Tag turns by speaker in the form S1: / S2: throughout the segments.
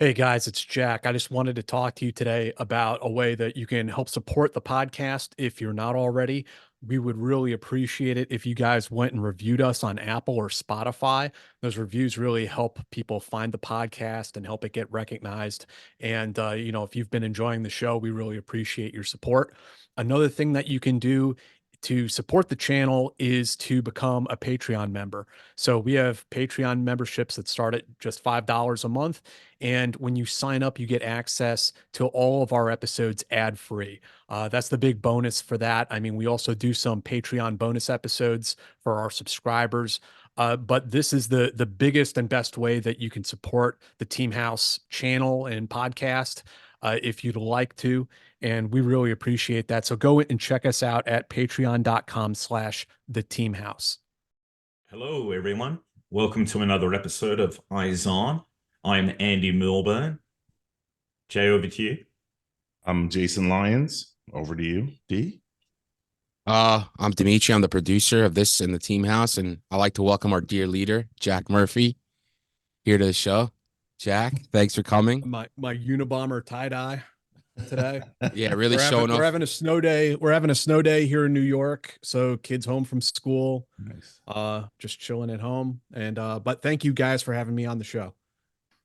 S1: Hey guys, it's Jack. I just wanted to talk to you today about a way that you can help support the podcast if you're not already. We would really appreciate it if you guys went and reviewed us on Apple or Spotify. Those reviews really help people find the podcast and help it get recognized. And, if you've been enjoying the show, we really appreciate your support. Another thing that you can do to support the channel is to become a Patreon member. So we have Patreon memberships that start at just $5 a month. And when you sign up, you get access to all of our episodes ad free. That's the big bonus for that. I mean, we also do some Patreon bonus episodes for our subscribers. But this is the biggest and best way that you can support the Team House channel and podcast if you'd like to. And we really appreciate that. So go and check us out at patreon.com/the Team House.
S2: Hello, everyone. Welcome to another episode of Eyes On. I'm Andy Milburn. Jay, over to you.
S3: I'm Jason Lyons. Over to you, D.
S4: I'm Dimitri. I'm the producer of this in the Team House, and I'd like to welcome our dear leader, Jack Murphy, here to the show. Jack, thanks for coming.
S1: My Unabomber tie-dye today.
S4: Yeah, really showing off.
S1: We're having a snow day. We're having a snow day here in New York. So kids home from school.
S3: Nice.
S1: Just chilling at home. And but thank you guys for having me on the show.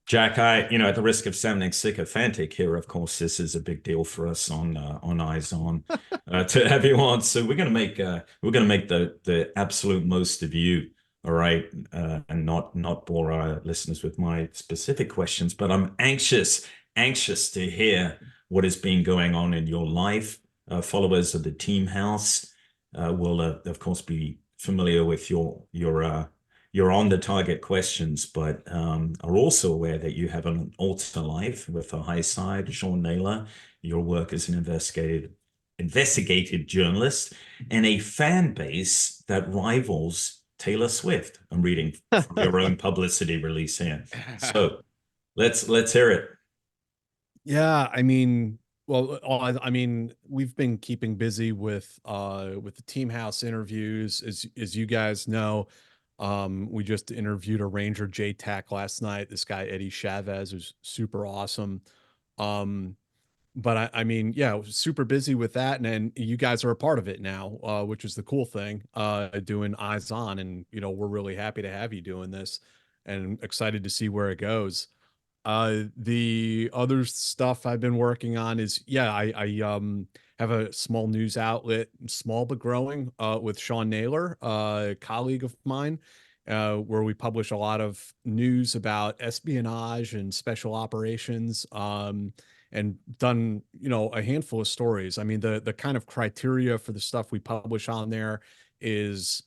S2: Jack, at the risk of sounding sycophantic here, of course, this is a big deal for us on Eyes On to everyone. So we're gonna make the absolute most of you, all right, and not bore our listeners with my specific questions. But I'm anxious to hear what has been going on in your life. Followers of the Team House will, of course, be familiar with your on the target questions, but are also aware that you have an alter life with a high side. Sean Naylor, your work as an investigative journalist, and a fan base that rivals Taylor Swift. I'm reading from your own publicity release here. So let's hear it.
S1: Yeah, I mean, we've been keeping busy with the Team House interviews, as you guys know. We just interviewed a Ranger JTAC last night. This guy, Eddie Chavez, was super awesome. But I mean, yeah, I was super busy with that. And then you guys are a part of it now, which is the cool thing, doing Eyes On. And, we're really happy to have you doing this and excited to see where it goes. The other stuff I've been working on is, yeah, I have a small news outlet, small but growing, with Sean Naylor, a colleague of mine, where we publish a lot of news about espionage and special operations, and done, a handful of stories. I mean, the kind of criteria for the stuff we publish on there is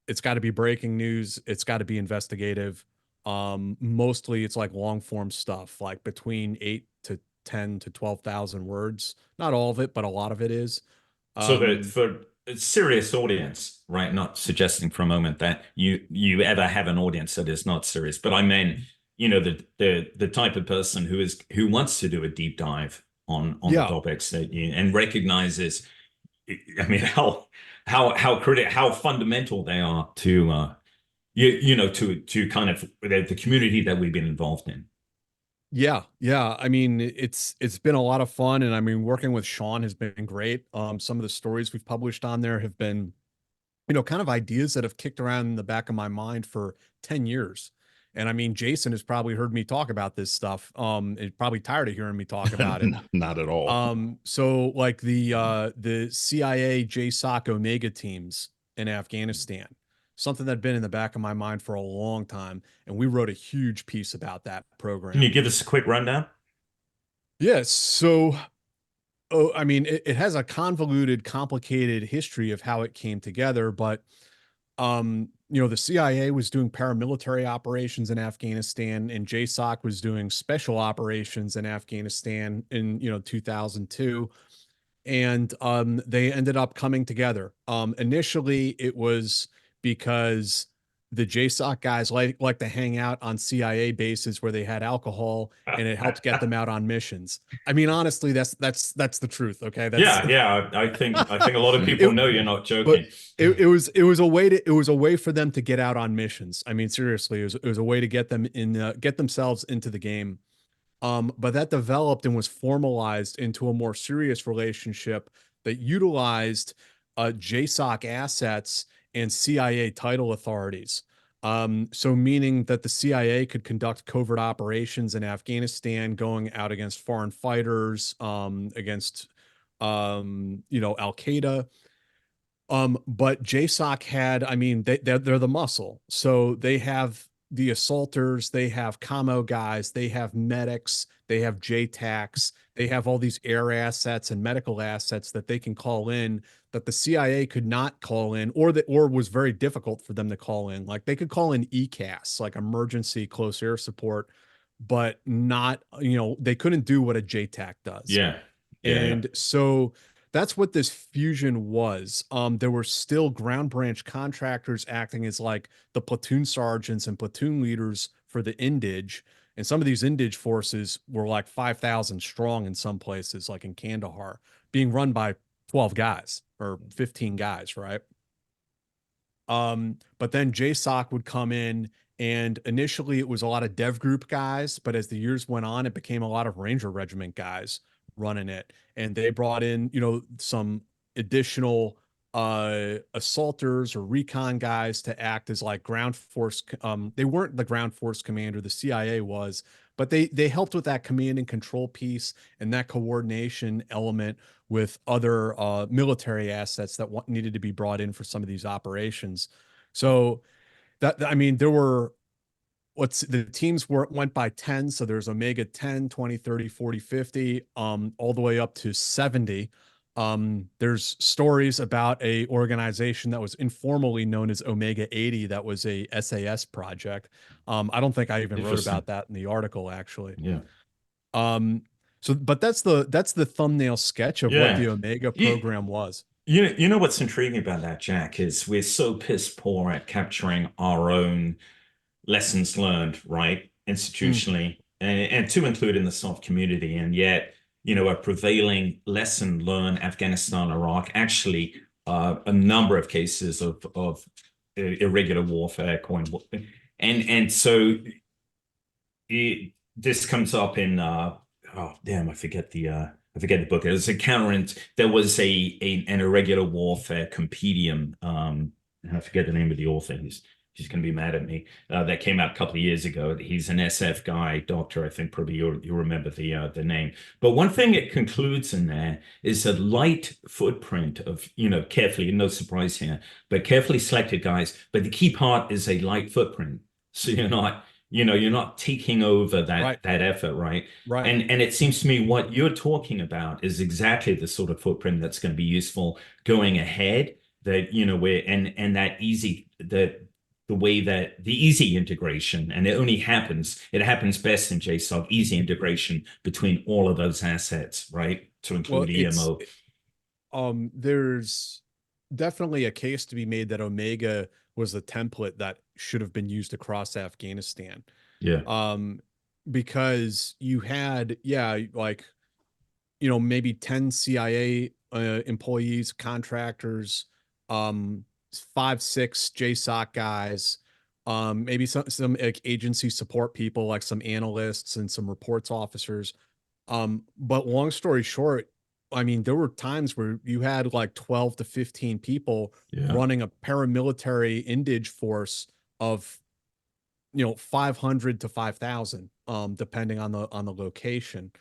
S1: it's got to be breaking news, it's got to be investigative. Mostly it's like long form stuff, like between 8 to 10 to 12,000 words. Not all of it, but a lot of it is.
S2: So that for a serious audience, right? Not suggesting for a moment that you ever have an audience that is not serious, but I mean, the type of person who wants to do a deep dive on the topics that and recognizes, I mean, how fundamental they are to to kind of the community that we've been involved in.
S1: Yeah. I mean, it's been a lot of fun, and I mean, working with Sean has been great. Some of the stories we've published on there have been, kind of ideas that have kicked around in the back of my mind for 10 years. And I mean, Jason has probably heard me talk about this stuff. He's probably tired of hearing me talk about it.
S3: Not at all.
S1: So like the CIA JSOC Omega teams in Afghanistan, something that had been in the back of my mind for a long time. And we wrote a huge piece about that program.
S2: Can you give us a quick rundown?
S1: Yes. So, I mean, it has a convoluted, complicated history of how it came together, but the CIA was doing paramilitary operations in Afghanistan, and JSOC was doing special operations in Afghanistan in 2002. And they ended up coming together. Initially, it was because the JSOC guys like to hang out on CIA bases where they had alcohol, and it helped get them out on missions. I mean, honestly, that's the truth. Okay.
S2: Yeah. I think a lot of people know you're not joking.
S1: It was a way for them to get out on missions. I mean, seriously, it was a way to get them get themselves into the game. But that developed and was formalized into a more serious relationship that utilized JSOC assets and CIA title authorities. So meaning that the CIA could conduct covert operations in Afghanistan, going out against foreign fighters, against Al Qaeda. But JSOC had, I mean, they're the muscle. So they have the assaulters, they have commo guys, they have medics, they have JTACs, they have all these air assets and medical assets that they can call in that the CIA could not call in, or was very difficult for them to call in. Like they could call in ECAS, like emergency close air support, but not, they couldn't do what a JTAC does.
S2: Yeah.
S1: And so that's what this fusion was. There were still ground branch contractors acting as like the platoon sergeants and platoon leaders for the Indige. And some of these Indige forces were like 5,000 strong in some places, like in Kandahar, being run by 12 guys or 15 guys, right? But then JSOC would come in, and initially it was a lot of dev group guys, but as the years went on, it became a lot of Ranger Regiment guys running it. And they brought in, some additional assaulters or recon guys to act as like ground force. They weren't the ground force commander, the CIA was, but they helped with that command and control piece and that coordination element with other military assets that needed to be brought in for some of these operations. So I mean, there were the teams went by 10. So there's Omega 10, 20, 30, 40, 50, all the way up to 70. There's stories about a organization that was informally known as Omega 80. That was a SAS project. I don't think I even wrote about that in the article, actually.
S2: Yeah.
S1: But that's the thumbnail sketch of what the Omega program was.
S2: You know what's intriguing about that, Jack, is we're so piss poor at capturing our own lessons learned, right, institutionally, and to include in the soft community, and yet, a prevailing lesson learned Afghanistan, Iraq, actually, a number of cases of irregular warfare, and so this comes up in I forget the book. It was there was an irregular warfare compendium. I forget the name of the author. He's going to be mad at me. That came out a couple of years ago. He's an SF guy, doctor. I think probably you'll remember the name. But one thing it concludes in there is a light footprint of, carefully, no surprise here, but carefully selected guys. But the key part is a light footprint. So you're not taking over that effort, right?
S1: Right.
S2: And it seems to me what you're talking about is exactly the sort of footprint that's going to be useful going ahead. That where and that easy the way that the easy integration, and it happens best in JSOC, easy integration between all of those assets, right? To include EMO.
S1: There's definitely a case to be made that Omega was the template that should have been used across Afghanistan.
S2: Yeah.
S1: Because you had, maybe 10 CIA employees, contractors, 5-6 JSOC guys, maybe some like agency support people, like some analysts and some reports officers. But long story short, I mean, there were times where you had like 12 to 15 people running a paramilitary Indige force of 500 to 5,000, depending on the location.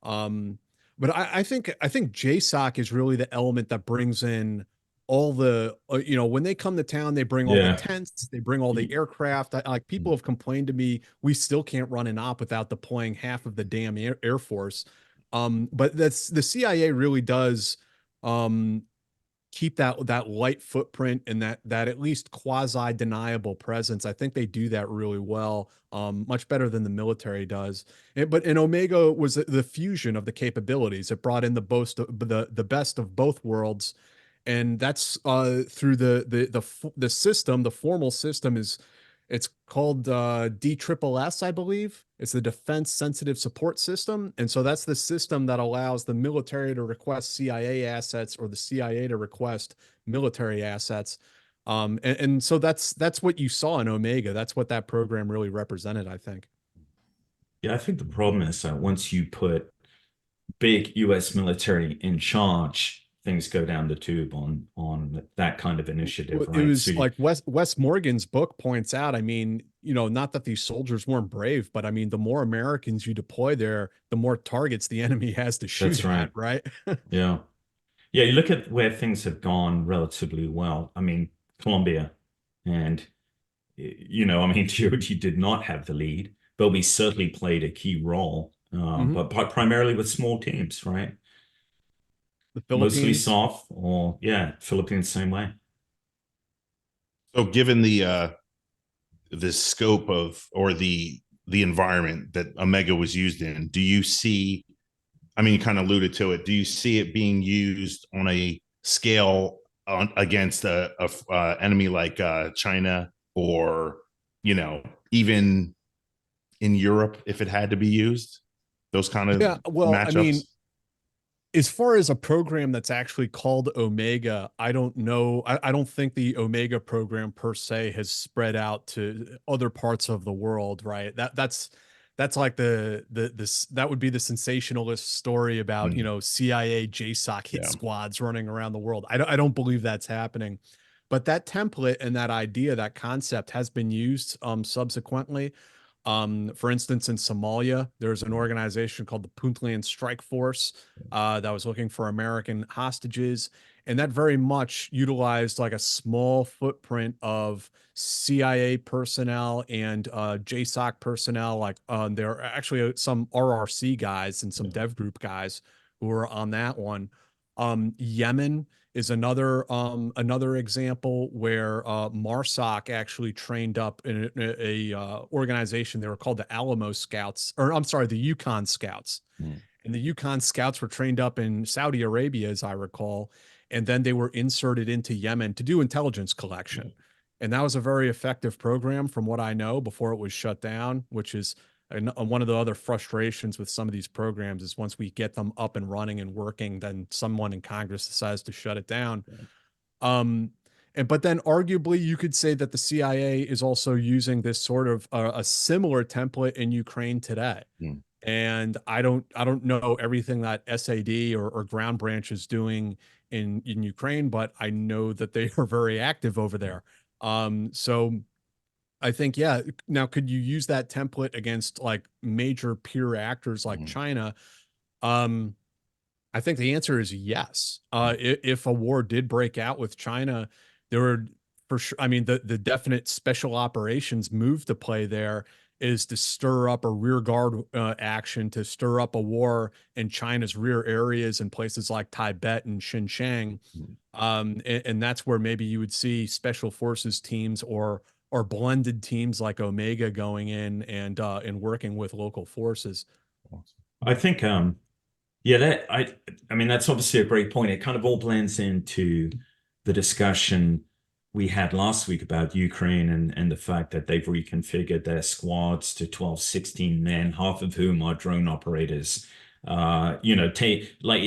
S1: But I think JSOC is really the element that brings in all the, when they come to town, they bring all the tents, they bring all the aircraft. Like people have complained to me, we still can't run an op without deploying half of the damn Air Force. But the CIA really does keep that light footprint and that at least quasi deniable presence. I think they do that really well, much better than the military does. But Omega was the fusion of the capabilities. It brought in the best of both worlds, and that's through the system. The formal system it's called DSSS, I believe. It's the Defense Sensitive Support System. And so that's the system that allows the military to request CIA assets or the CIA to request military assets. And so that's what you saw in Omega. That's what that program really represented, I think.
S2: Yeah, I think the problem is that once you put big US military in charge, things go down the tube on that kind of initiative,
S1: It
S2: right? So
S1: was
S2: you,
S1: like Wes Morgan's book points out. I mean, not that these soldiers weren't brave, but I mean, the more Americans you deploy there, the more targets the enemy has to
S2: that's
S1: shoot
S2: right.
S1: at, right?
S2: Yeah. Yeah, you look at where things have gone relatively well. I mean, Colombia and I mean, Djibouti did not have the lead, but we certainly played a key role,
S1: Mhm.
S2: but primarily with small teams, right?
S1: The
S2: Mostly
S1: Philippines.
S2: soft, or yeah, Philippines same way.
S3: So given the scope of or the environment that Omega was used in, do you see, I mean, you kind of alluded to it, do you see it being used on a scale against a enemy like China, or even in Europe, if it had to be used, those kind of
S1: Yeah, well, I mean,
S3: matchups?
S1: as far as a program that's actually called Omega, I don't know. I don't think the Omega program per se has spread out to other parts of the world, right? That's like that would be the sensationalist story about,
S3: Mm,
S1: CIA JSOC hit
S3: yeah.
S1: squads running around the world. I don't believe that's happening. But that template and that idea, that concept has been used subsequently. For instance, in Somalia, there's an organization called the Puntland Strike Force that was looking for American hostages. And that very much utilized like a small footprint of CIA personnel and JSOC personnel. Like there are actually some RRC guys and some
S3: Yeah.
S1: dev group guys who were on that one. Yemen is another example where MARSOC actually trained up in a organization. They were called the Alamo Scouts, or I'm sorry, the Yukon Scouts.
S3: Mm,
S1: And the Yukon Scouts were trained up in Saudi Arabia, as I recall, and then they were inserted into Yemen to do intelligence collection. And that was a very effective program, from what I know, before it was shut down, which is one of the other frustrations with some of these programs is once we get them up and running and working, then someone in Congress decides to shut it down. Um, but then arguably you could say that the CIA is also using this sort of a similar template in Ukraine today.
S3: mm,
S1: And I don't know everything that SAD or Ground Branch is doing in Ukraine, but I know that they are very active over there. So I think, yeah. Now, could you use that template against like major peer actors like
S3: mm,
S1: China? Um, I think the answer is yes. If a war did break out with China, there would for sure. I mean, the definite special operations move to play there is to stir up a rear guard action, to stir up a war in China's rear areas in places like Tibet and Xinjiang.
S3: mm.
S1: And that's where maybe you would see special forces teams or blended teams like Omega going in and working with local forces.
S2: I think yeah, I mean that's obviously a great point. It kind of all blends into the discussion we had last week about Ukraine and the fact that they've reconfigured their squads to 12, 16 men, half of whom are drone operators. Take like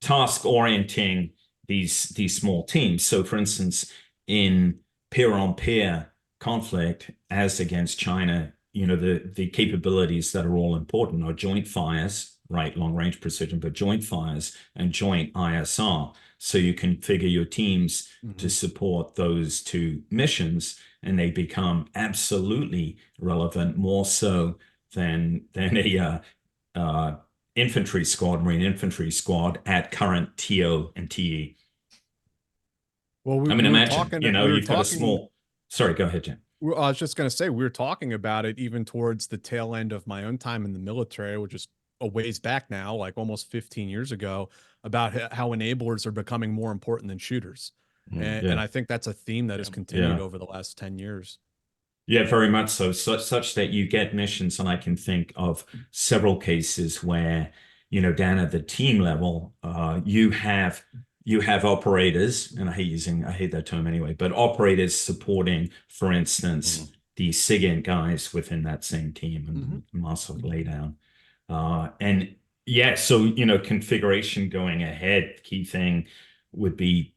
S2: task orienting these small teams. So for instance, in peer on peer conflict as against China, the capabilities that are all important are joint fires, right? Long range precision, but joint fires and joint ISR. So you configure your teams to
S1: Mhm.
S2: support those two missions, and they become absolutely relevant, more so than a uh, infantry squad, Marine infantry squad at current TO and TE.
S1: Well, we,
S2: I mean,
S1: we were
S2: imagine,
S1: talking, we were
S2: you've got a
S1: talking
S2: small, sorry, go ahead, Jim.
S1: I was just going to say, we were talking about it even towards the tail end of my own time in the military, which is a ways back now, like almost 15 years ago, about how enablers are becoming more important than shooters.
S3: Mm,
S1: And
S2: Yeah,
S1: I think that's a theme that has
S3: yeah.
S1: continued
S2: yeah.
S1: over the last 10 years.
S2: Yeah, very much so. Such that you get missions, and I can think of several cases where, down at the team level, you have operators, and I hate that term anyway, but operators supporting, for instance,
S3: Mm,
S2: the SIGINT guys within that same team
S1: Hmm.
S2: and massive laydown. And yeah, so configuration going ahead, key thing would be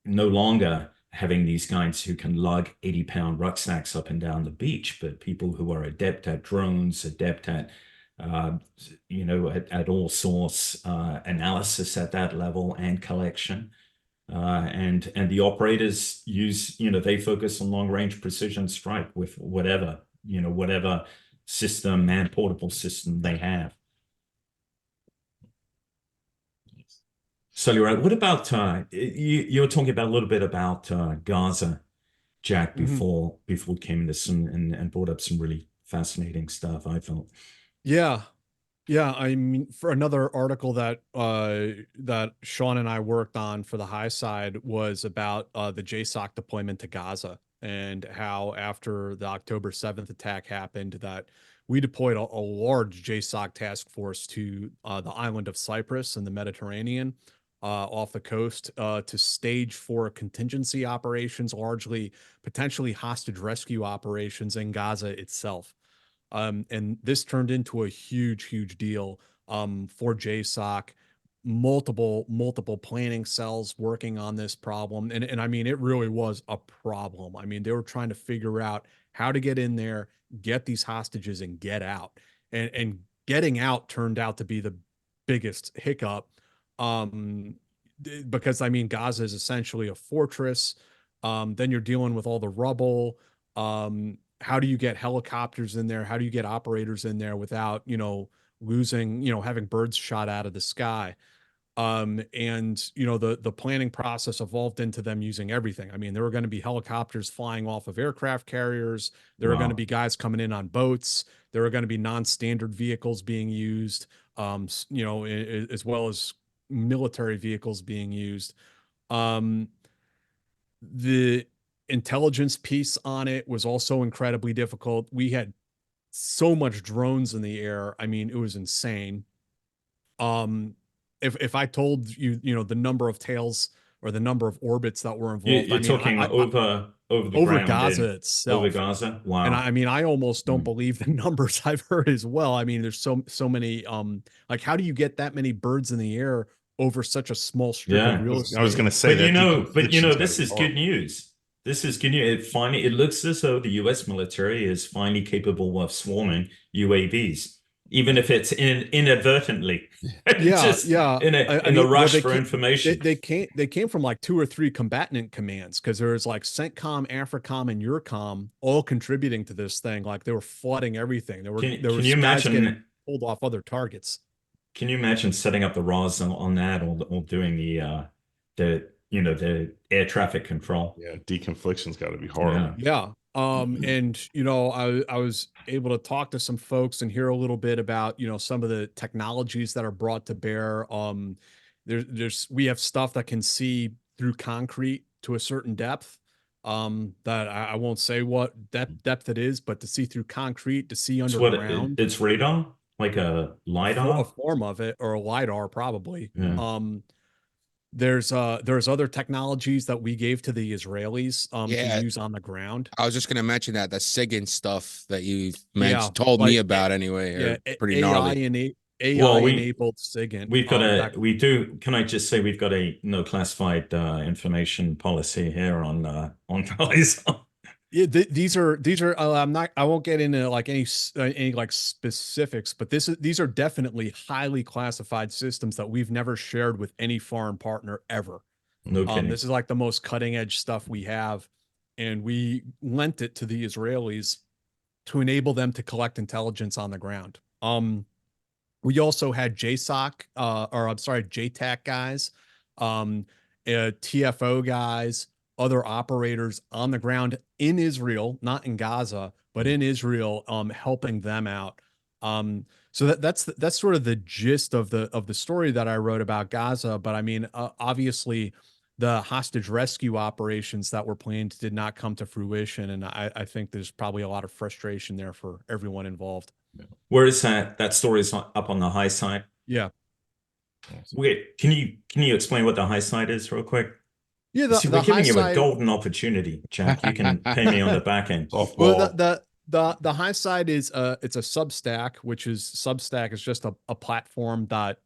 S2: no longer having these guys who can lug 80-pound rucksacks up and down the beach, but people who are adept at drones, adept at at all source analysis at that level and collection. And the operators use, they focus on long range precision strike with whatever system, man portable system they have. So you're right. What about you were talking about a little bit about Gaza, Jack, before we came into some and brought up some really fascinating stuff, I felt.
S1: Yeah. Yeah, I mean, for another article that that Sean and I worked on for the high side was about the JSOC deployment to Gaza, and how after the October 7th attack happened, that we deployed a large JSOC task force to the island of Cyprus in the Mediterranean, off the coast, to stage for contingency operations, largely potentially hostage rescue operations in Gaza itself. And this turned into a huge deal for JSOC, multiple planning cells working on this problem. And I mean, it really was a problem. I mean, they were trying to figure out how to get in there, get these hostages and get out. And getting out turned out to be the biggest hiccup. Because I mean, Gaza is essentially a fortress. Then you're dealing with all the rubble. How do you get helicopters in there? How do you get operators in there without, losing, having birds shot out of the sky? And the planning process evolved into them using everything. I mean, there were going to be helicopters flying off of aircraft carriers. There were going to be guys coming in on boats. There were going to be non-standard vehicles being used, as well as military vehicles being used. The intelligence piece on it was also incredibly difficult. We had so much drones in the air. I mean, it was insane. If I told you, the number of tails or the number of orbits that were involved,
S2: You're talking over the
S1: over
S2: ground
S1: Gaza
S2: over
S1: itself.
S2: Gaza. Wow.
S1: And I mean, I almost don't believe the numbers I've heard as well. I mean, there's so many, like, how do you get that many birds in the air over such a small strip of real estate?
S3: I was going to say
S2: this is good news. This is good news. It looks as though the U.S. military is finally capable of swarming UAVs, even if it's inadvertently. In the rush for information.
S1: They came from like 2 or 3 combatant commands, because there was like CENTCOM, AFRICOM, and EURCOM all contributing to this thing. Like, they were flooding everyeverything. There was
S2: you
S1: guys
S2: imagine
S1: getting pulled off other targets.
S2: Can you imagine setting up the ROS on that, or doing the air traffic control?
S3: Yeah, deconfliction's got to be horrible.
S1: Yeah. And I was able to talk to some folks and hear a little bit about, some of the technologies that are brought to bear. We have stuff that can see through concrete to a certain depth. That I won't say what depth it is, but to see through concrete, to see underground.
S2: It's radar, like a LiDAR?
S1: A form of it, or a LiDAR, probably.
S2: Yeah.
S1: There's other technologies that we gave to the Israelis to use on the ground.
S4: I was just going to mention that the SIGINT stuff that you told me about anyway. Pretty gnarly.
S1: AI-enabled SIGINT.
S2: Can I just say we've got a no classified information policy here on ISON.
S1: Yeah, these are I won't get into like any like specifics, but these are definitely highly classified systems that we've never shared with any foreign partner ever.
S2: No kidding.
S1: This is like the most cutting edge stuff we have, and we lent it to the Israelis to enable them to collect intelligence on the ground. We also had JTAC guys, TFO guys, other operators on the ground in Israel, not in Gaza, but in Israel, helping them out. So that's sort of the gist of the story that I wrote about Gaza. But I mean, obviously, the hostage rescue operations that were planned did not come to fruition, and I think there's probably a lot of frustration there for everyone involved.
S2: Where is that? That story is up on the high side.
S1: Yeah.
S2: Wait, can you explain what the high side is real quick?
S1: Yeah,
S2: we're giving you a golden opportunity, Jack. You can pay me on the back end.
S1: Well, the high side is it's a Substack, Substack is just a platform that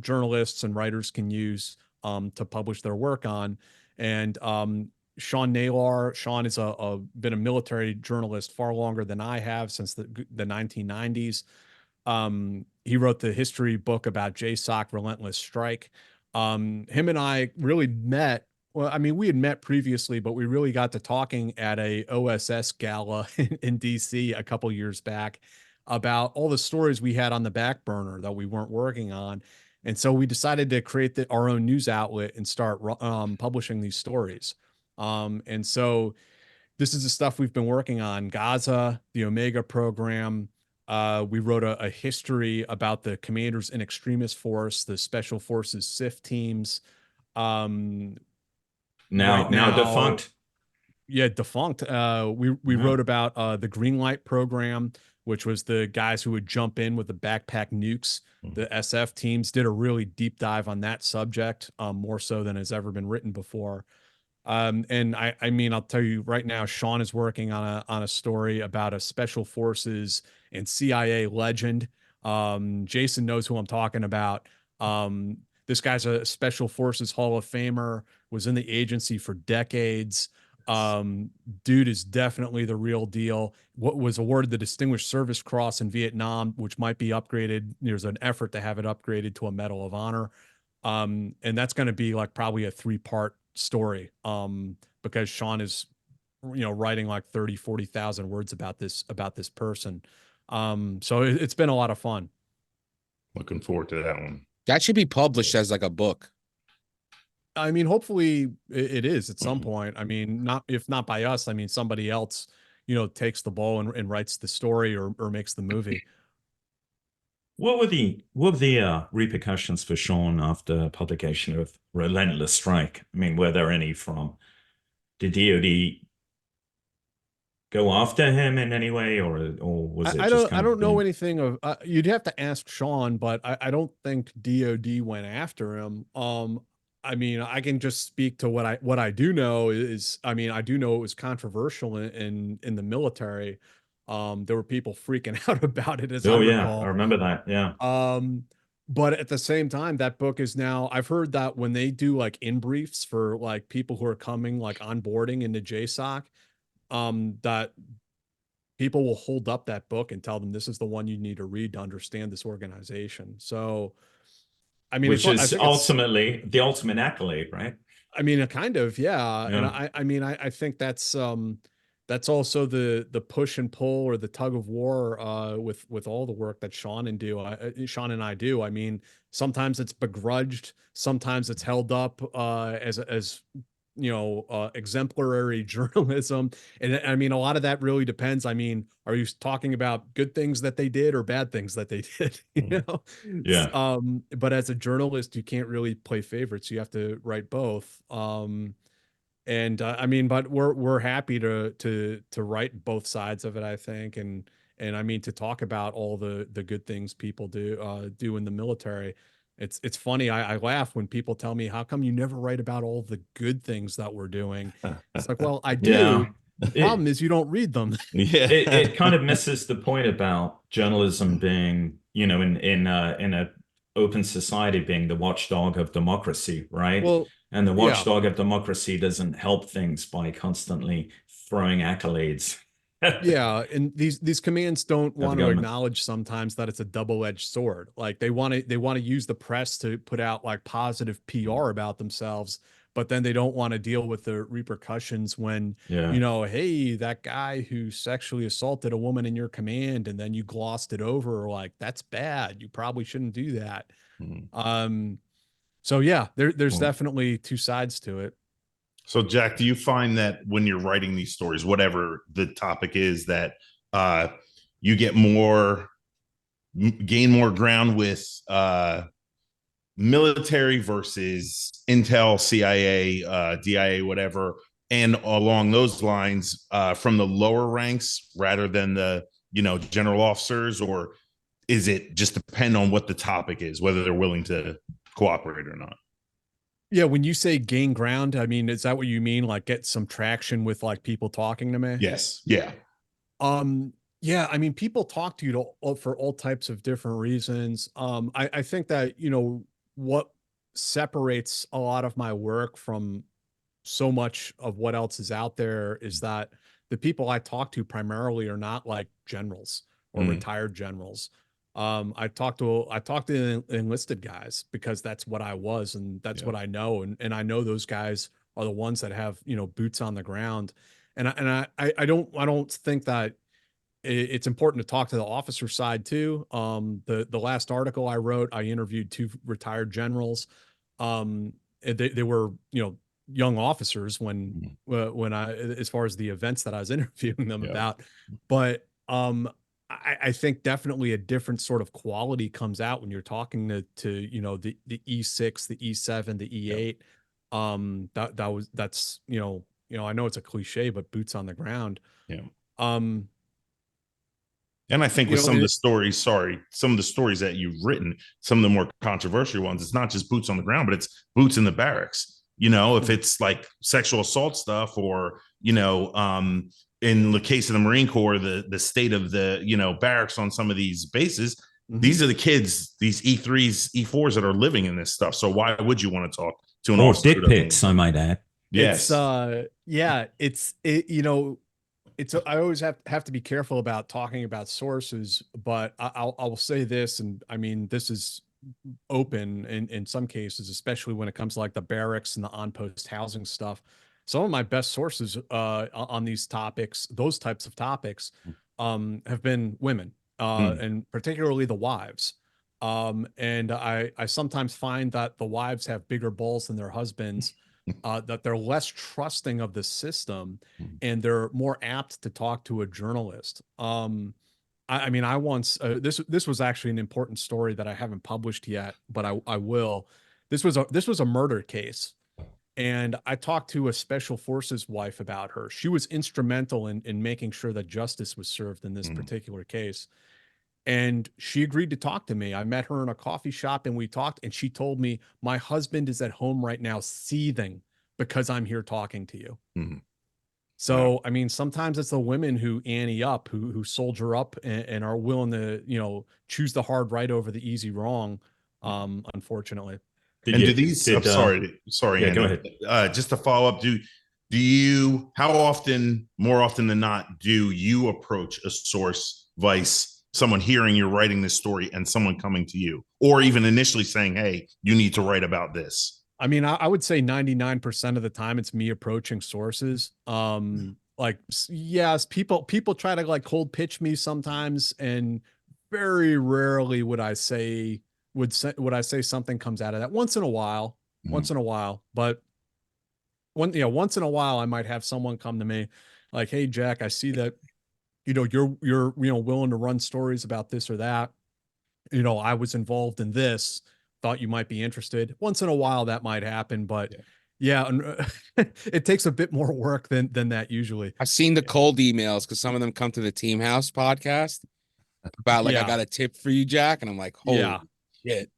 S1: journalists and writers can use to publish their work on. And Sean Naylor. Sean is been a military journalist far longer than I have, since the 1990s. He wrote the history book about JSOC, Relentless Strike. Him and I really met. Well, I mean, we had met previously, but we really got to talking at a OSS gala in DC a couple years back about all the stories we had on the back burner that we weren't working on. And so we decided to create our own news outlet and start publishing these stories. And so this is the stuff we've been working on: Gaza, the Omega program. We wrote a history about the Commanders in Extremist Force, the Special Forces SIF teams.
S2: Now
S1: Right now,
S2: defunct.
S1: Yeah, defunct. We wrote about the Greenlight program, which was the guys who would jump in with the backpack nukes. The SF teams did a really deep dive on that subject, more so than has ever been written before. And I mean, I'll tell you right now, Sean is working on a story about a special forces and CIA legend. Jason knows who I'm talking about. This guy's a special forces Hall of Famer, was in the agency for decades. Dude is definitely the real deal. What was awarded the Distinguished Service Cross in Vietnam, which might be upgraded. There's an effort to have it upgraded to a Medal of Honor. And that's going to be like probably a 3-part story, because Sean is, writing like 40,000 words about this person. So it's been a lot of fun.
S3: Looking forward to that one.
S4: That should be published as like a book.
S1: I mean, hopefully it is at some point. I mean, if not by us, I mean, somebody else, takes the ball and writes the story or makes the movie.
S2: What were the repercussions for Sean after publication of Relentless Strike? I mean, were there any from the DoD go after him in any way, or was it just
S1: I don't know anything of. You'd have to ask Sean, but I don't think DoD went after him. I mean, I can just speak to what I do know is, I mean, I do know it was controversial in the military. There were people freaking out about it, as I recall.
S2: I remember that. Yeah.
S1: But at the same time, that book is now, I've heard that when they do like in briefs for like people who are coming like onboarding into JSOC, that people will hold up that book and tell them this is the one you need to read to understand this organization. So, I mean,
S2: which is ultimately the ultimate accolade, right?
S1: I mean, kind of, yeah. And I mean, I think that's also the push and pull, or the tug of war, with all the work that Sean and I do. I mean, sometimes it's begrudged, sometimes it's held up as exemplary journalism. And I mean, a lot of that really depends. I mean, are you talking about good things that they did or bad things that they did?
S2: Yeah.
S1: But as a journalist, you can't really play favorites. You have to write both. And I mean, but we're happy to write both sides of it, I think. And I mean, to talk about all the good things people do in the military. It's funny. I laugh when people tell me, how come you never write about all the good things that we're doing? It's like, well, I do.
S2: Yeah.
S1: The problem is you don't read them.
S3: Yeah.
S2: It kind of misses the point about journalism being, in a open society, being the watchdog of democracy, right?
S1: Well,
S2: and the watchdog of democracy doesn't help things by constantly throwing accolades.
S1: Yeah, and these commands don't want to acknowledge sometimes that it's a double-edged sword. Like they want to use the press to put out like positive PR about themselves, but then they don't want to deal with the repercussions when, hey, that guy who sexually assaulted a woman in your command and then you glossed it over, like that's bad. You probably shouldn't do that. So yeah, there's definitely two sides to it.
S3: So Jack, do you find that when you're writing these stories, whatever the topic is, that you gain more ground with military versus intel, CIA, DIA, whatever, and along those lines from the lower ranks rather than the general officers? Or is it just depend on what the topic is, whether they're willing to cooperate or not?
S1: Yeah, when you say gain ground, I mean, is that what you mean? Like get some traction with like people talking to me?
S3: Yes. Yeah.
S1: Yeah, I mean, people talk to you for all types of different reasons. I think that, what separates a lot of my work from so much of what else is out there is that the people I talk to primarily are not like generals or retired generals. I talked to enlisted guys because that's what I was, and that's what I know. And I know those guys are the ones that have, boots on the ground. I don't think that it's important to talk to the officer side too. The last article I wrote, I interviewed two retired generals. They were, young officers when I, as far as the events that I was interviewing them about, but I think definitely a different sort of quality comes out when you're talking to the E6, the E7, the E8. That's I know it's a cliche, but boots on the ground.
S3: Yeah.
S1: Um,
S3: And I think with some of the stories that you've written, some of the more controversial ones, it's not just boots on the ground, but it's boots in the barracks. If it's like sexual assault stuff, or in the case of the Marine Corps, the state of the barracks on some of these bases, these are the kids, these E3s, E4s that are living in this stuff. So why would you want to talk to an officer?
S2: Dick pics, I might add.
S3: Yes.
S1: I always have to be careful about talking about sources, but I will say this, and I mean, this is open in some cases, especially when it comes to like the barracks and the on-post housing stuff. Some of my best sources on these topics, those types of topics, have been women, and particularly the wives. And I sometimes find that the wives have bigger balls than their husbands, that they're less trusting of the system, and they're more apt to talk to a journalist. I mean, I once this was actually an important story that I haven't published yet, but I will. This was a murder case, and I talked to a special forces wife about her. She was instrumental in making sure that justice was served in this particular case. And she agreed to talk to me. I met her in a coffee shop and we talked, and she told me, my husband is at home right now seething because I'm here talking to you. So, I mean, sometimes it's the women who ante up, who soldier up and are willing to, choose the hard right over the easy wrong. Unfortunately.
S3: I'm sorry,
S2: yeah,
S3: Andy.
S2: go ahead.
S3: Just to follow up, do you, how often, more often than not, do you approach a source, vice someone hearing you're writing this story and someone coming to you, or even initially saying, hey, you need to write about this?
S1: I mean, I would say 99% of the time it's me approaching sources. Like, yes, people try to like cold pitch me sometimes, and very rarely would I say something comes out of that. Once in a while, but once in a while I might have someone come to me like, hey Jack, I see that you're willing to run stories about this or that. I was involved in this, thought you might be interested. Once in a while that might happen, but it takes a bit more work than that usually.
S4: I've seen the cold emails because some of them come to the Team House podcast about like, I got a tip for you, Jack. And I'm like, holy shit.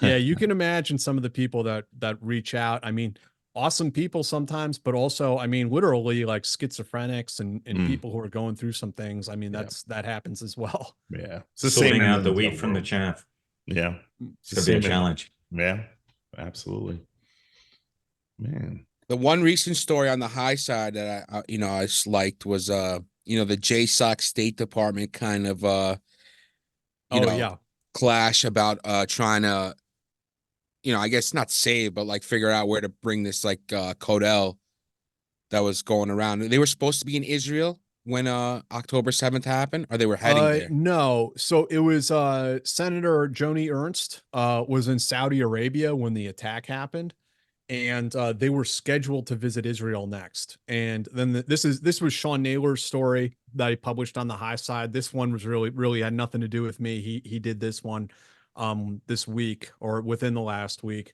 S1: Yeah, you can imagine some of the people that reach out. I mean, awesome people sometimes, but also, I mean, literally like schizophrenics and people who are going through some things. I mean, that happens as well.
S3: Yeah.
S2: It's the sorting out the wheat from the chaff.
S3: Yeah.
S2: It's going to be a challenge.
S3: Yeah, absolutely. Man.
S4: The one recent story on the high side that I just liked was, the JSOC State Department kind of, clash about trying to, I guess not save, but like figure out where to bring this like Codel that was going around. They were supposed to be in Israel when October 7th happened, or they were heading there?
S1: No. So it was Senator Joni Ernst was in Saudi Arabia when the attack happened, and they were scheduled to visit Israel next. And then this was Sean Naylor's story that he published on the high side. This one was really had nothing to do with me. He did this one this week or within the last week.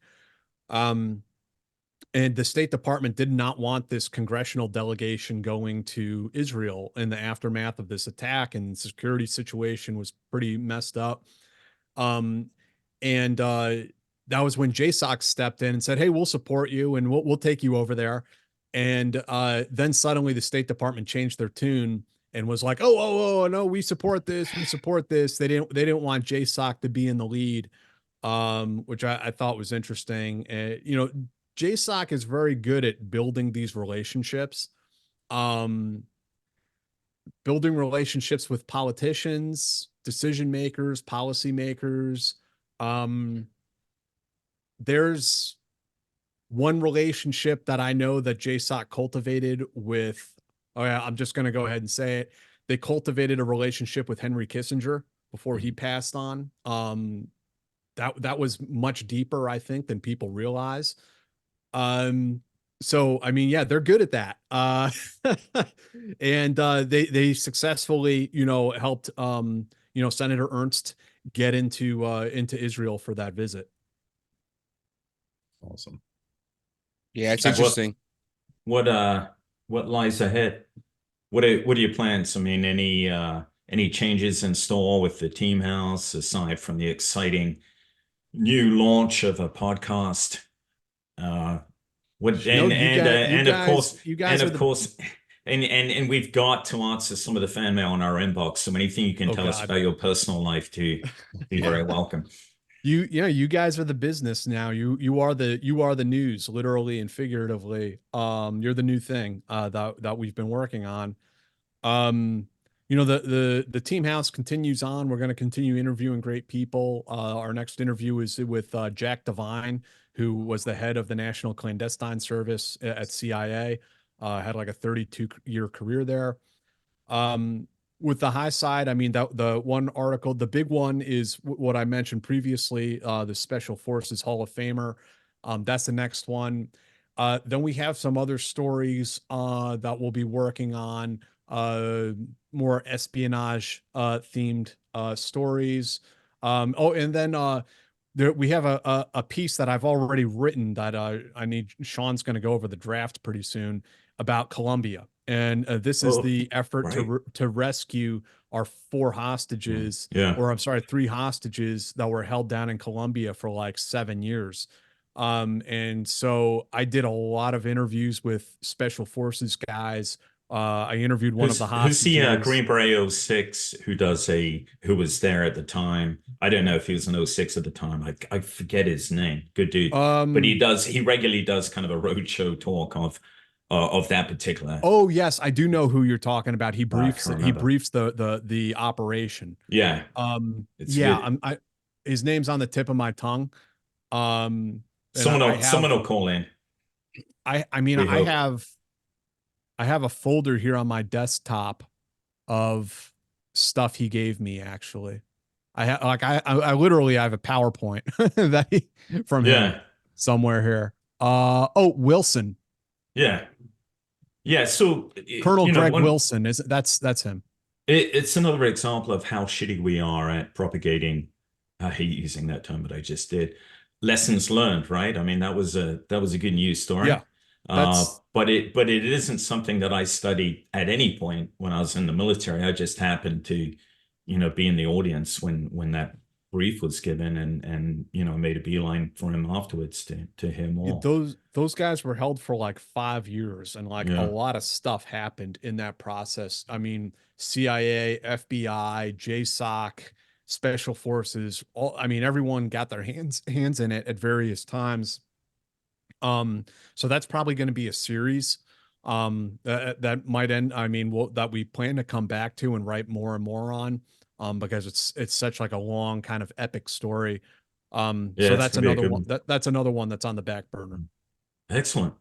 S1: And the State Department did not want this congressional delegation going to Israel in the aftermath of this attack, and the security situation was pretty messed up. That was when JSOC stepped in and said, hey, we'll support you and we'll take you over there. And then suddenly the State Department changed their tune and was like, oh, no, we support this. We support this. They didn't want JSOC to be in the lead, which I thought was interesting. JSOC is very good at building these relationships. Building relationships with politicians, decision makers, policymakers. There's one relationship that I know that JSOC cultivated with, oh yeah, I'm just going to go ahead and say it. They cultivated a relationship with Henry Kissinger before he passed on. That was much deeper, I think, than people realize. So I mean, yeah, they're good at that. And they successfully, helped Senator Ernst get into Israel for that visit.
S3: Awesome.
S4: Yeah, it's
S2: Jack,
S4: interesting.
S2: what lies ahead? What are your plans? I mean, any changes in store with the Team House aside from the exciting new launch of a podcast? And we've got to answer some of the fan mail on our inbox. So anything you can tell us about your personal life too, be very welcome.
S1: You guys are the business now. You are the news, literally and figuratively. You're the new thing that we've been working on. The Team House continues on. We're going to continue interviewing great people. Our next interview is with Jack Devine, who was the head of the National Clandestine Service at CIA. Had like a 32-year career there. With the high side, I mean, the one article, the big one is what I mentioned previously, the Special Forces Hall of Famer. That's the next one. Then we have some other stories that we'll be working on, more espionage themed stories. And then we have a piece that I've already written that I need Sean's going to go over the draft pretty soon about Colombia. And this is the effort
S2: right.
S1: to rescue our 4 hostages, or I'm sorry, 3 hostages that were held down in Colombia for like 7 years. And so I did a lot of interviews with special forces guys. I interviewed one of the hostages.
S2: Who's the Green Beret 06 who was there at the time? I don't know if he was an 06 at the time. I forget his name. Good dude. But he regularly does kind of a roadshow talk of that particular.
S1: Oh yes, I do know who you're talking about. He briefs the operation.
S2: Yeah.
S1: His name's on the tip of my tongue.
S2: Someone will call in.
S1: I mean, I have a folder here on my desktop of stuff he gave me, actually. I literally have a PowerPoint from him somewhere here. Wilson.
S2: Yeah. Yeah. So
S1: Colonel Greg Wilson that's him.
S2: It's another example of how shitty we are at propagating. I hate using that term, but I just did. Lessons learned, right? I mean, that was a good news story.
S1: Yeah.
S2: But it isn't something that I studied at any point when I was in the military. I just happened to, be in the audience when that brief was given and made a beeline for him afterwards to hear more.
S1: Those guys were held for like 5 years, and a lot of stuff happened in that process. I mean, CIA, FBI, JSOC, special forces, everyone got their hands in it at various times. So that's probably going to be a series that might end. That we plan to come back to and write more and more on, because it's such like a long kind of epic story. So that's another one. That's another one that's on the back burner.
S2: Excellent.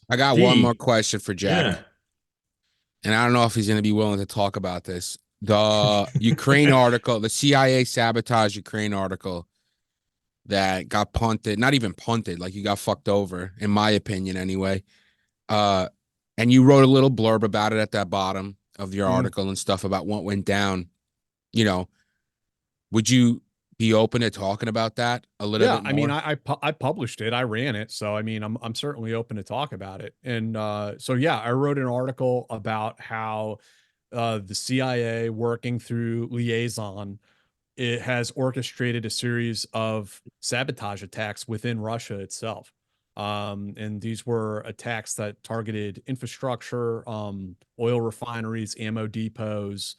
S4: I got one more question for Jack. And I don't know if he's going to be willing to talk about this. The Ukraine article, the CIA Sabotage Ukraine article that got punted, not even punted, like you got fucked over, in my opinion anyway. And you wrote a little blurb about it at the bottom of your article and stuff about what went down. Would you be open to talking about that a little bit more?
S1: I mean, I published it. I ran it. So, I mean, I'm certainly open to talk about it. And I wrote an article about how the CIA, working through Liaison, it has orchestrated a series of sabotage attacks within Russia itself. And these were attacks that targeted infrastructure, oil refineries, ammo depots,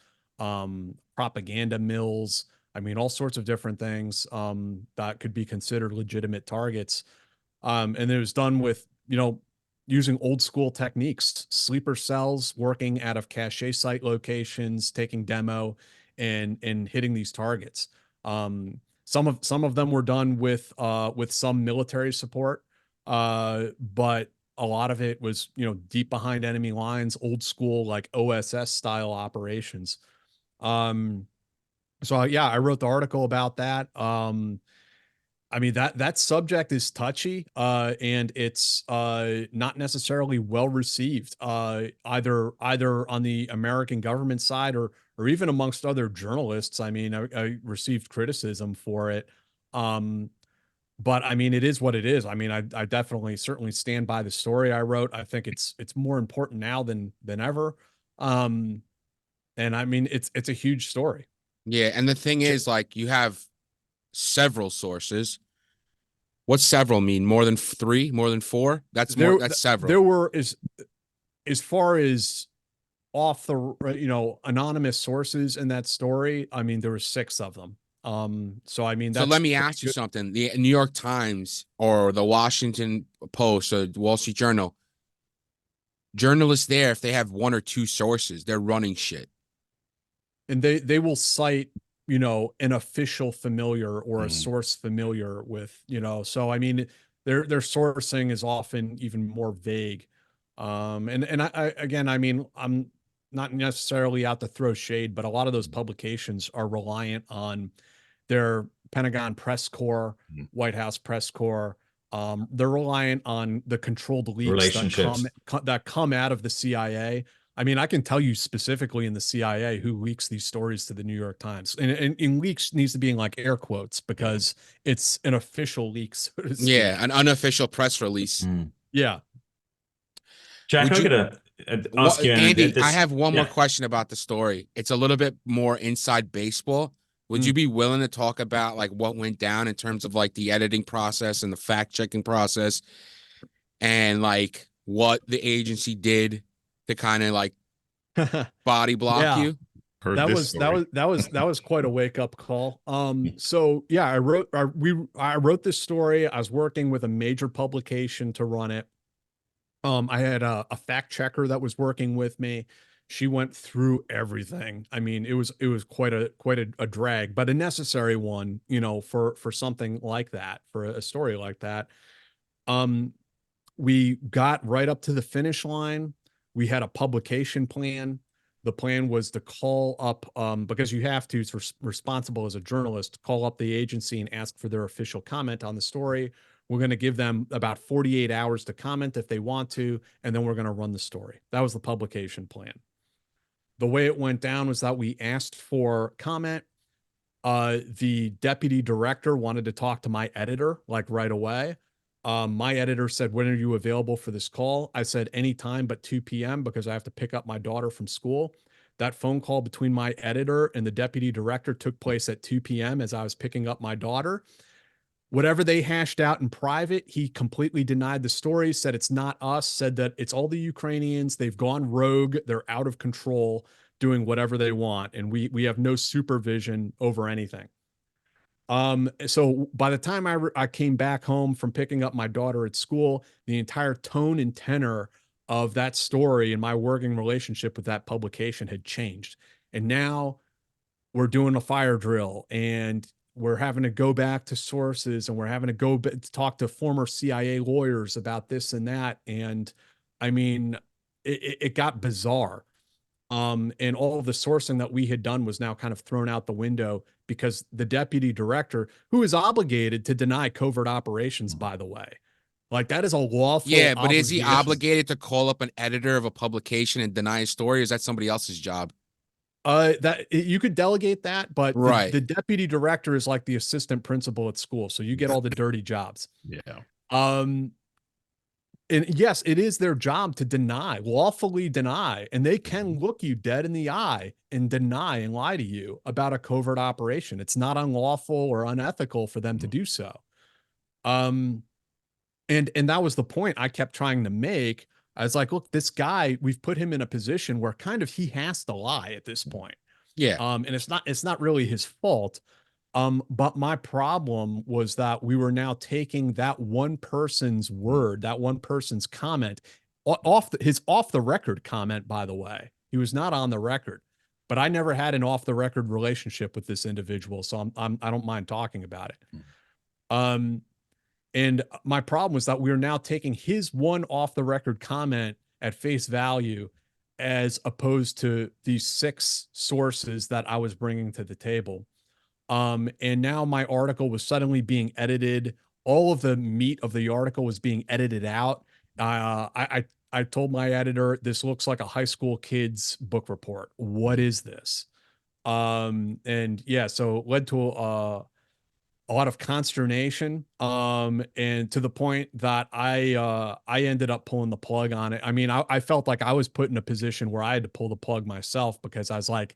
S1: propaganda mills. I mean, all sorts of different things that could be considered legitimate targets. And it was done with, using old school techniques, sleeper cells, working out of cache site locations, taking demo and hitting these targets. Some of them were done with some military support, but a lot of it was, deep behind enemy lines, old school, like OSS style operations. So yeah, I wrote the article about that. I mean, that subject is touchy, and it's not necessarily well received, either on the American government side or even amongst other journalists. I mean, I received criticism for it. But I mean, it is what it is. I mean, I definitely certainly stand by the story I wrote. I think it's more important now than ever. And I mean, it's a huge story.
S4: Yeah, and the thing is, like, you have several sources. What's several mean? More than three? More than four? That's more. That's several.
S1: There were, as far as off the, anonymous sources in that story, I mean, there were 6 of them. So I mean,
S4: So let me ask you something. The New York Times or the Washington Post or the Wall Street Journal, journalists there, if they have 1 or 2 sources, they're running shit.
S1: And they will cite, an official familiar or a source familiar with, so I mean, their sourcing is often even more vague. And I again, I mean, I'm not necessarily out to throw shade, but a lot of those publications are reliant on their Pentagon press corps, White House press corps. They're reliant on the controlled leaks that come out of the CIA. I mean, I can tell you specifically in the CIA who leaks these stories to the New York Times, and leaks needs to be in like air quotes because it's an official leak, so to speak.
S4: Yeah, an unofficial press release.
S1: Yeah.
S2: Jack, I'm gonna ask you,
S4: Andy. I have one more question about the story. It's a little bit more inside baseball. Would you be willing to talk about like what went down in terms of like the editing process and the fact checking process, and like what the agency did to kind of like body block you?
S1: That was quite a wake up call. So yeah, I wrote this story. I was working with a major publication to run it. I had a fact checker that was working with me. She went through everything. I mean, it was quite a drag, but a necessary one, for something like that, for a story like that. We got right up to the finish line. We had a publication plan. The plan was to call up, because you have to, it's responsible as a journalist, call up the agency and ask for their official comment on the story. We're going to give them about 48 hours to comment if they want to, and then we're going to run the story. That was the publication plan. The way it went down was that we asked for comment. The deputy director wanted to talk to my editor like right away. My editor said, "When are you available for this call?" I said, "Anytime but 2 p.m. because I have to pick up my daughter from school." That phone call between my editor and the deputy director took place at 2 p.m. as I was picking up my daughter. Whatever they hashed out in private, he completely denied the story, said it's not us, said that it's all the Ukrainians. They've gone rogue. They're out of control, doing whatever they want. And we have no supervision over anything. So by the time I came back home from picking up my daughter at school, the entire tone and tenor of that story and my working relationship with that publication had changed. And now we're doing a fire drill and we're having to go back to sources and we're having to go talk to former CIA lawyers about this and that. And I mean, it got bizarre. And all of the sourcing that we had done was now kind of thrown out the window because the deputy director, who is obligated to deny covert operations, by the way, like that is a lawful.
S4: Yeah, but is he obligated to call up an editor of a publication and deny a story? Or is that somebody else's job?
S1: That you could delegate that, but
S4: right.
S1: The deputy director is like the assistant principal at school, so you get all the dirty jobs.
S3: Yeah.
S1: And yes, it is their job to deny, lawfully deny, and they can look you dead in the eye and deny and lie to you about a covert operation. It's not unlawful or unethical for them to do so. And that was the point I kept trying to make. I was like, look, this guy, we've put him in a position where kind of he has to lie at this point.
S4: Yeah.
S1: And it's not really his fault. But my problem was that we were now taking that one person's word, that one person's comment his off the record comment, by the way. He was not on the record, but I never had an off the record relationship with this individual. So I don't mind talking about it. And my problem was that we are now taking his one off the record comment at face value, as opposed to these 6 sources that I was bringing to the table. And now my article was suddenly being edited. All of the meat of the article was being edited out. I told my editor, this looks like a high school kid's book report. What is this? And yeah, so it led to a lot of consternation, and to the point that I ended up pulling the plug on it. I mean, I felt like I was put in a position where I had to pull the plug myself, because I was like,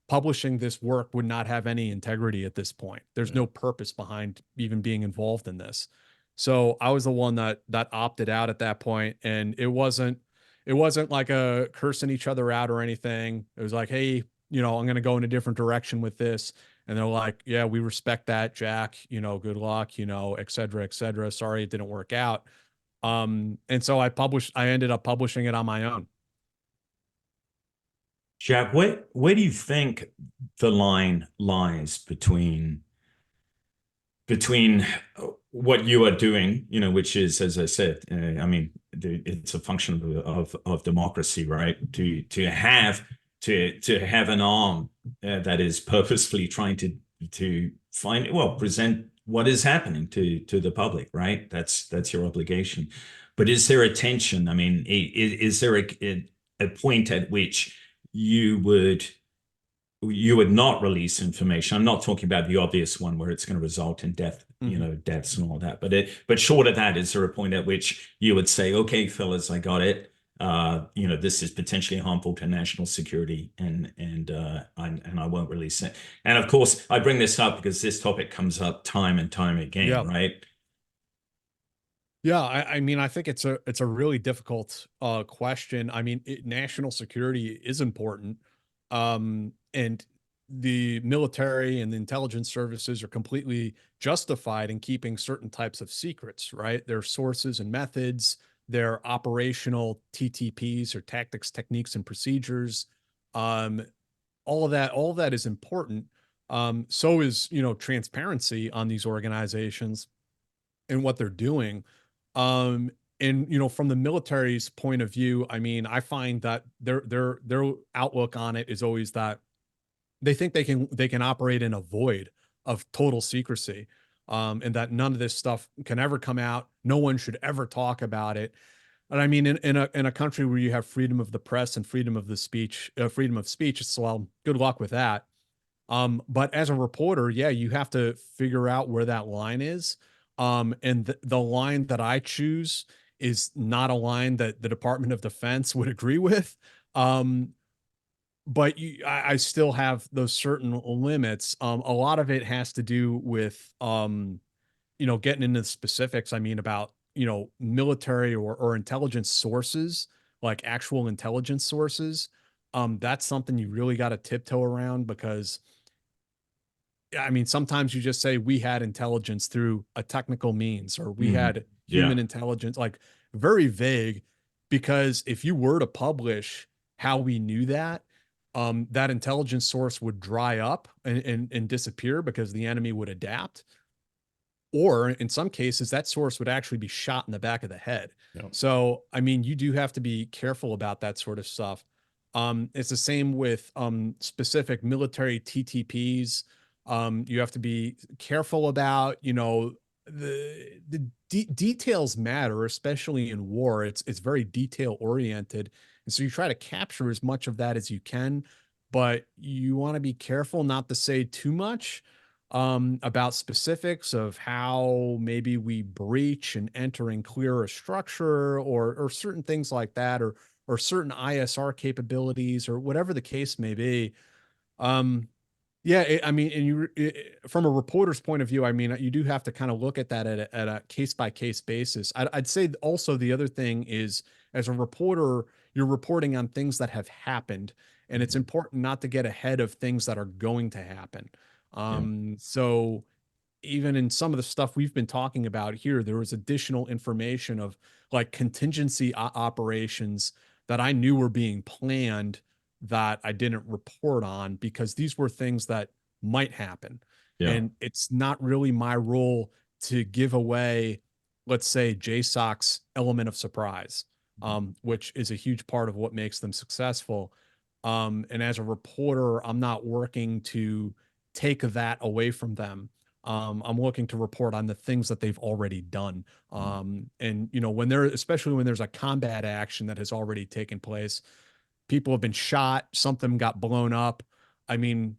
S1: publishing this work would not have any integrity at this point. There's no purpose behind even being involved in this. So I was the one that opted out at that point, and it wasn't like a cursing each other out or anything. It was like, hey, I'm going to go in a different direction with this. And they're like, yeah, we respect that, Jack, good luck, et cetera, et cetera. Sorry, it didn't work out. And so I ended up publishing it on my own.
S2: Jack, where do you think the line lies between what you are doing, which is, as I said, I mean, it's a function of democracy, right? To have an arm that is purposefully trying to present what is happening to the public, right? That's your obligation. But is there a tension? I mean, is there a point at which you would not release information? I'm not talking about the obvious one where it's going to result in deaths and all that. But short of that, is there a point at which you would say, okay, fellas, I got it. This is potentially harmful to national security, and I won't release it. And of course, I bring this up because this topic comes up time and time again, right?
S1: Yeah, I mean, I think it's a really difficult question. I mean, national security is important, and the military and the intelligence services are completely justified in keeping certain types of secrets, right? Their sources and methods, their operational TTPs, or tactics, techniques, and procedures. All of that is important. So is transparency on these organizations and what they're doing. And from the military's point of view, I mean, I find that their outlook on it is always that they think they can operate in a void of total secrecy, and that none of this stuff can ever come out. No one should ever talk about it. And I mean, in a country where you have freedom of the press and freedom of speech, it's, well, good luck with that. But as a reporter, yeah, you have to figure out where that line is. And the line that I choose is not a line that the Department of Defense would agree with. But I still have those certain limits. A lot of it has to do with, getting into the specifics. I mean, about, military or intelligence sources, like actual intelligence sources. That's something you really got to tiptoe around, because I mean, sometimes you just say we had intelligence through a technical means, or we had human intelligence, like very vague, because if you were to publish how we knew that, that intelligence source would dry up and disappear because the enemy would adapt. Or in some cases, that source would actually be shot in the back of the head.
S3: Yep.
S1: So, I mean, you do have to be careful about that sort of stuff. It's the same with specific military TTPs. You have to be careful about, the details matter, especially in war. It's very detail oriented. And so you try to capture as much of that as you can, but you want to be careful not to say too much about specifics of how maybe we breach and enter and clear a structure, or certain things like that, or certain ISR capabilities, or whatever the case may be. Yeah, I mean, and from a reporter's point of view, I mean, you do have to kind of look at that at a case by case basis. I'd say also the other thing is, as a reporter, you're reporting on things that have happened, and it's important not to get ahead of things that are going to happen. So even in some of the stuff we've been talking about here, there was additional information of like contingency operations that I knew were being planned that I didn't report on because these were things that might happen.
S2: Yeah.
S1: And it's not really my role to give away, let's say, JSOC's element of surprise, which is a huge part of what makes them successful. And as a reporter, I'm not working to take that away from them. I'm looking to report on the things that they've already done. And, you know, especially when there's a combat action that has already taken place, people have been shot, something got blown up. I mean,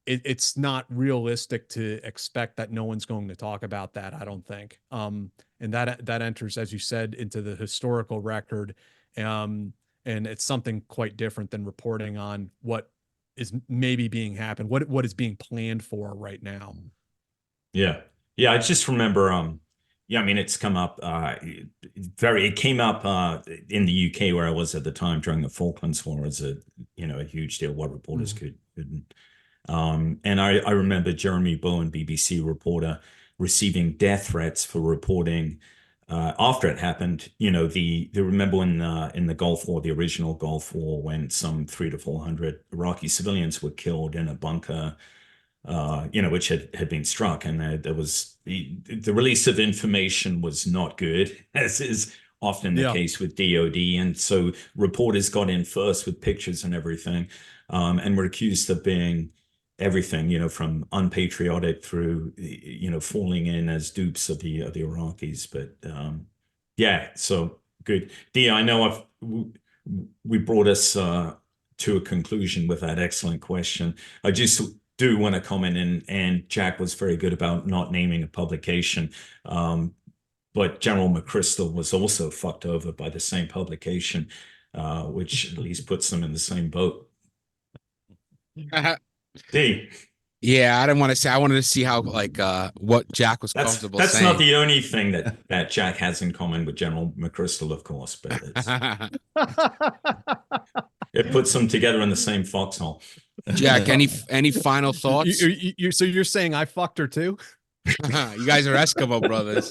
S1: it's not realistic to expect that no one's going to talk about that, I don't think. And that enters, as you said, into the historical record. And it's something quite different than reporting on what is maybe being happened, what is being planned for right now.
S2: Yeah. Yeah. I just remember, yeah, I mean, it's come up, it came up, in the UK where I was at the time during the Falklands War as a huge deal, what reporters couldn't. And I remember Jeremy Bowen, BBC reporter, receiving death threats for reporting, after it happened. Remember in the Gulf War, the original Gulf War, when some 300 to 400 Iraqi civilians were killed in a bunker, which had been struck, and there was the release of information was not good, as is often the case with DoD, and so reporters got in first with pictures and everything, and were accused of being everything, from unpatriotic through, falling in as dupes of the Iraqis. But yeah, so good. Dia, I know we brought us to a conclusion with that excellent question. I just do want to comment, and Jack was very good about not naming a publication. But General McChrystal was also fucked over by the same publication, which at least puts them in the same boat. D.
S4: Yeah, I didn't want to say. I wanted to see how what Jack was comfortable
S2: that's
S4: saying.
S2: Not the only thing that Jack has in common with General McChrystal, of course, but it puts them together in the same foxhole.
S4: Jack, any final thoughts?
S1: So you're saying I fucked her too?
S4: You guys are Eskimo brothers.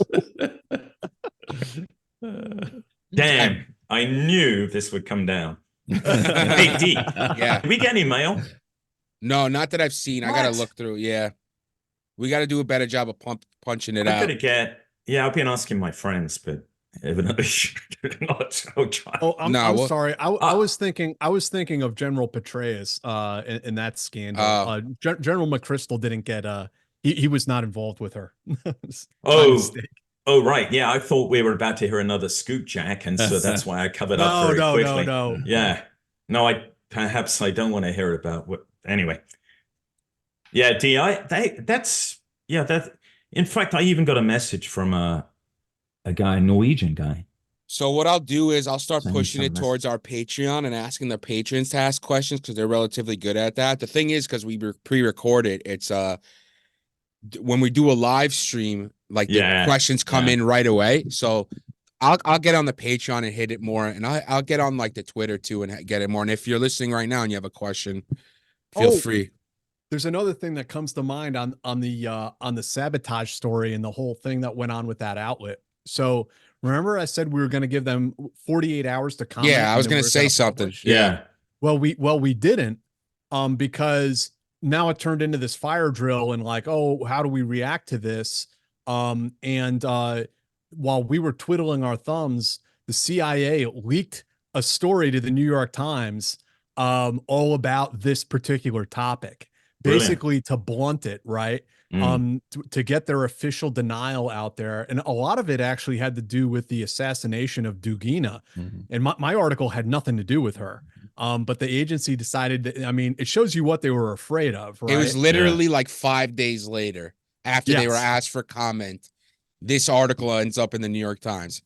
S2: Damn, I knew this would come down. Hey, D,
S4: yeah.
S2: Did we get any mail?
S4: No, not that I've seen. What? I gotta look through. Yeah, we got to do a better job of punching it out.
S2: I've been asking my friends, but evidently not.
S1: I'm sorry. I was thinking of General Petraeus in that scandal. General McChrystal didn't get he was not involved with her.
S2: Oh, right. Yeah, I thought we were about to hear another scoop, Jack, and so that's why I covered up very quickly.
S1: No.
S2: Yeah. No, I don't want to hear about what. Anyway. Yeah, D, in fact, I even got a message from a Norwegian guy.
S4: So what I'll do is I'll start pushing it towards our Patreon and asking the patrons to ask questions because they're relatively good at that. The thing is, because we pre-record it, it's when we do a live stream, like the questions come in right away. So I'll get on the Patreon and hit it more, and I'll get on like the Twitter too and get it more. And if you're listening right now and you have a question, feel free.
S1: There's another thing that comes to mind on the Sabotage story and the whole thing that went on with that outlet. So remember I said we were going to give them 48 hours to comment?
S4: Yeah, I was going to say something.
S2: Yeah.
S1: Well, we didn't, because now it turned into this fire drill and like, oh, how do we react to this? And while we were twiddling our thumbs, the CIA leaked a story to the New York Times all about this particular topic. Basically to blunt it, right? To get their official denial out there. And a lot of it actually had to do with the assassination of Dugina. And my article had nothing to do with her. But the agency decided that, I mean, it shows you what they were afraid of, right?
S4: It was literally like 5 days later after they were asked for comment. This article ends up in the New York Times.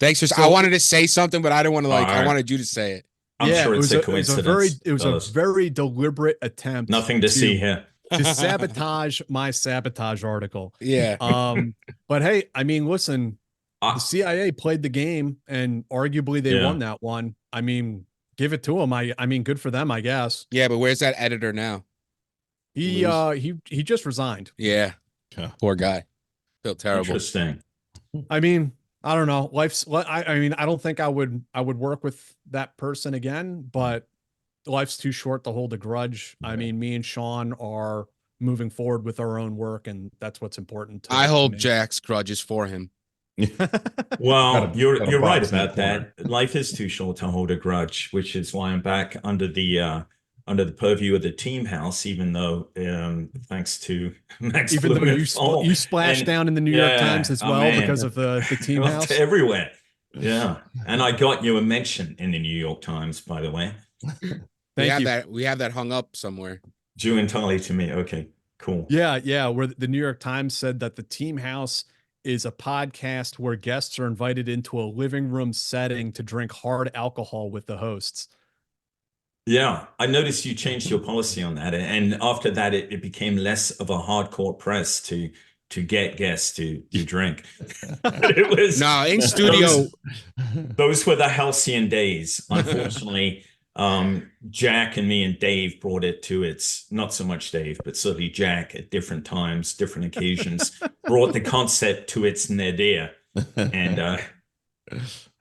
S4: Thanks for I wanted to say something, but I didn't want to I wanted you to say it.
S2: I'm sure it's a coincidence.
S1: It was a very deliberate attempt.
S2: Nothing to see here.
S1: To sabotage my sabotage article.
S4: Yeah.
S1: But hey, I mean, listen, the CIA played the game and arguably they won that one. I mean, give it to them. I mean, good for them, I guess.
S4: Yeah, but where's that editor now?
S1: He just resigned.
S4: Yeah.
S3: Yeah.
S4: Poor guy. Feel terrible.
S2: Interesting.
S1: I mean, I don't know. I mean, I don't think I would work with that person again, but life's too short to hold a grudge. I mean, me and Sean are moving forward with our own work, and that's what's important
S4: I
S1: to
S4: hold
S1: me.
S4: Jack's grudges for him.
S2: Well,
S3: Got a
S2: you're right
S3: box in the
S2: about that. Life is too short to hold a grudge, which is why I'm back under the purview of the team house, even though thanks to Max
S1: Even though
S2: Blumenthal
S1: you splashed
S2: and
S1: down in the New York Times as
S2: oh,
S1: well
S2: man.
S1: because of the team
S2: Well,
S1: house.
S2: everywhere. Yeah. And I got you a mention in the New York Times, by the way.
S1: Thank you.
S4: We have that hung up somewhere.
S2: Due entirely to me. Okay, cool.
S1: Yeah. Where the New York Times said that the team house is a podcast where guests are invited into a living room setting to drink hard alcohol with the hosts.
S2: Yeah, I noticed you changed your policy on that, and after that, it became less of a hardcore press to get guests to drink. It was
S4: No, in studio.
S2: those were the halcyon days. Unfortunately, Jack and me and Dave brought it to its, not so much Dave, but certainly Jack at different times, different occasions, brought the concept to its nadir, and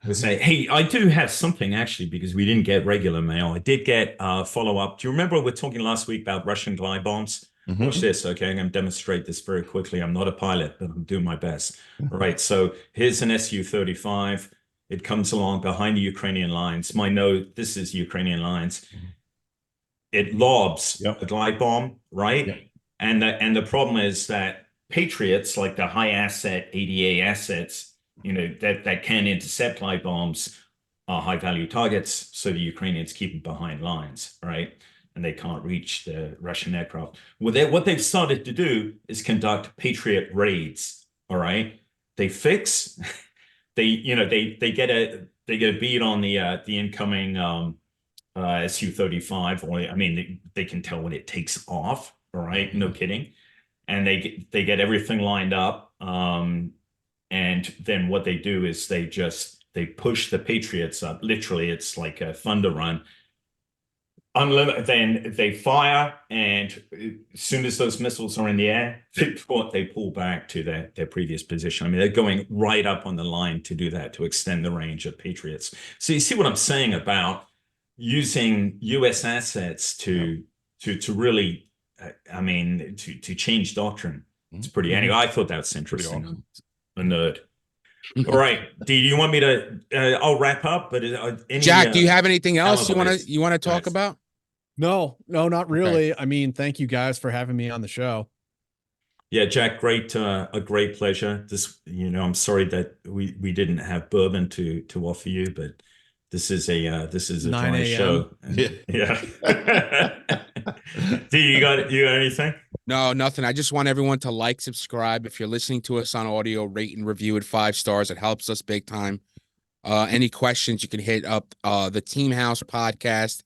S2: we say, hey, I do have something actually, because we didn't get regular mail. I did get follow up. Do you remember we were talking last week about Russian glide bombs?
S3: Mhm.
S2: Watch this, okay? I'm going to demonstrate this very quickly. I'm not a pilot, but I'm doing my best. All right, so here's an Su-35. It comes along behind the Ukrainian lines. My note, this is Ukrainian lines. It lobs a glide bomb, right?
S3: Yep.
S2: And the problem is that Patriots, like the high asset ADA assets, that can intercept glide bombs, are high value targets. So the Ukrainians keep them behind lines, right? And they can't reach the Russian aircraft. Well, what they've started to do is conduct Patriot raids. All right, they fix, they get a bead on the incoming Su-35, or I mean, they can tell when it takes off. All right, no kidding, and they get everything lined up. And then what they do is they push the Patriots up. Literally, it's like a thunder run. Unlimited. Then they fire, and as soon as those missiles are in the air, they pull back to their previous position. I mean, they're going right up on the line to do that, to extend the range of Patriots. So you see what I'm saying about using U.S. assets to really, I mean, to change doctrine. It's pretty. Anyway, I thought that's interesting.
S3: Awesome.
S2: A nerd. All right. Do you want me to? I'll wrap up. But
S4: Jack, do you have anything else you want to talk
S2: Nice.
S4: about?
S1: No, not really. I mean, thank you guys for having me on the show.
S2: Yeah, Jack, a great pleasure. I'm sorry that we didn't have bourbon to offer you, but this is a
S1: 9
S2: dry
S1: a.m.
S2: show. Yeah. Do you got anything?
S4: No, nothing. I just want everyone to like, subscribe. If you're listening to us on audio, rate and review it 5 stars. It helps us big time. Any questions, you can hit up the Team House Podcast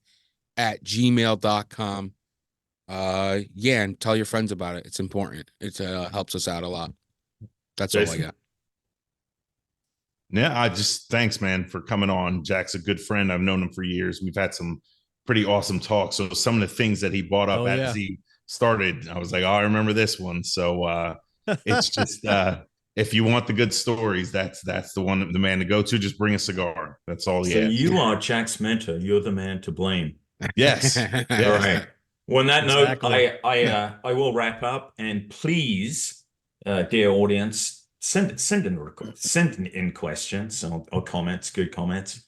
S4: at gmail.com. Yeah, and tell your friends about it. It's important. It helps us out a lot. That's all I got.
S3: Yeah, thanks, man, for coming on. Jack's a good friend. I've known him for years. We've had some pretty awesome talks. So some of the things that he brought up as he started, I was like, oh, I remember this one. So it's just if you want the good stories, that's the man to go to. Just bring a cigar. That's all he has.
S2: So you are Jack's mentor. You're the man to blame.
S3: Yes.
S2: All right. Well, on that
S1: Exactly.
S2: note, I will wrap up, and please, dear audience, send in questions or comments, good comments,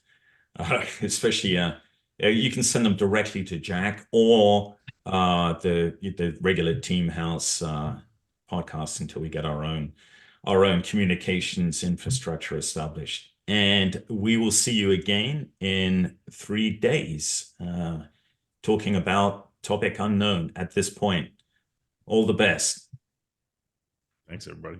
S2: especially you can send them directly to Jack or the regular Team House podcast until we get our own communications infrastructure established. And we will see you again in 3 days, talking about topic unknown at this point. All the best.
S3: Thanks, everybody.